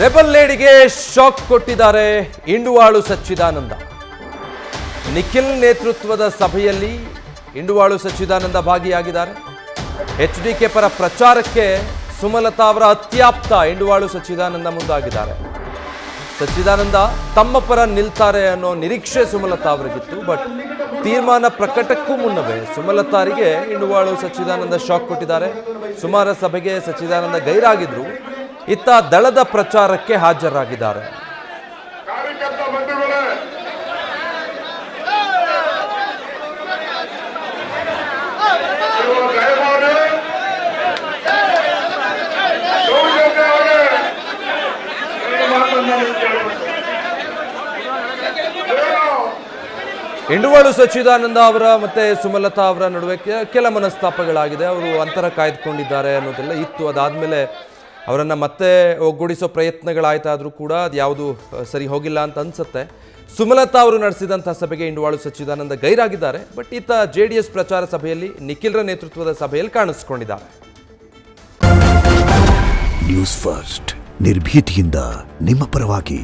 Rebel ಲೇಡಿಗೆ shock ಕೊಟ್ಟಿದ್ದಾರೆ ಇಂಡುವಾಳು ಸಚ್ಚಿದಾನಂದ. ನಿಖಿಲ್ ನೇತೃತ್ವದ ಸಭೆಯಲ್ಲಿ ಇಂಡುವಾಳು ಸಚ್ಚಿದಾನಂದ ಭಾಗಿಯಾಗಿದ್ದಾರೆ. ಎಚ್ಡಿಕೆ ಪರ ಪ್ರಚಾರಕ್ಕೆ ಸುಮಲತಾ ಅವರ ಅತ್ಯಾಪ್ತ ಇಂಡುವಾಳು ಸಚ್ಚಿದಾನಂದ ಮುಂದಾಗಿದ್ದಾರೆ. ಸಚ್ಚಿದಾನಂದ ತಮ್ಮ ಪರ ನಿಲ್ತಾರೆ ಅನ್ನೋ ನಿರೀಕ್ಷೆ ಸುಮಲತಾ ಅವರಿಗಿತ್ತು. ಬಟ್ ತೀರ್ಮಾನ ಪ್ರಕಟಕ್ಕೂ ಮುನ್ನವೇ ಸುಮಲತಾರಿಗೆ ಇಂಡುವಾಳು ಸಚ್ಚಿದಾನಂದ ಶಾಕ್ ಕೊಟ್ಟಿದ್ದಾರೆ. ಸುಮಾರು ಸಭೆಗೆ ಸಚ್ಚಿದಾನಂದ ಗೈರಾಗಿದ್ರು. ಇತ್ತ ದಳದ ಪ್ರಚಾರಕ್ಕೆ ಹಾಜರಾಗಿದ್ದಾರೆ. ಇಂಡುವಾಳು ಸಚ್ಚಿದಾನಂದ ಅವರ ಮತ್ತೆ ಸುಮಲತಾ ಅವರ ನಡುವೆ ಕೆಲ ಮನಸ್ತಾಪಗಳಾಗಿದೆ. ಅವರು ಅಂತರ ಕಾಯ್ದುಕೊಂಡಿದ್ದಾರೆ ಅನ್ನೋದೆಲ್ಲ ಇತ್ತು. ಅದಾದ್ಮೇಲೆ ಅವರನ್ನು ಮತ್ತೆ ಒಗ್ಗೂಡಿಸೋ ಪ್ರಯತ್ನಗಳಾಯ್ತಾದರೂ ಕೂಡ ಅದು ಯಾವುದು ಸರಿ ಹೋಗಿಲ್ಲ ಅಂತ ಅನ್ಸುತ್ತೆ. ಸುಮಲತಾ ಅವರು ನಡೆಸಿದಂಥ ಸಭೆಗೆ ಇಂಡುವಾಳು ಸಚ್ಚಿದಾನಂದ ಗೈರಾಗಿದ್ದಾರೆ. ಬಟ್ ಈತ JDS ಪ್ರಚಾರ ಸಭೆಯಲ್ಲಿ ನಿಖಿಲ್ರ ನೇತೃತ್ವದ ಸಭೆಯಲ್ಲಿ ಕಾಣಿಸ್ಕೊಂಡಿದ್ದಾರೆ. ನ್ಯೂಸ್ ಫಸ್ಟ್ ನಿರ್ಭೀತಿಯಿಂದ ನಿಮ್ಮ ಪರವಾಗಿ.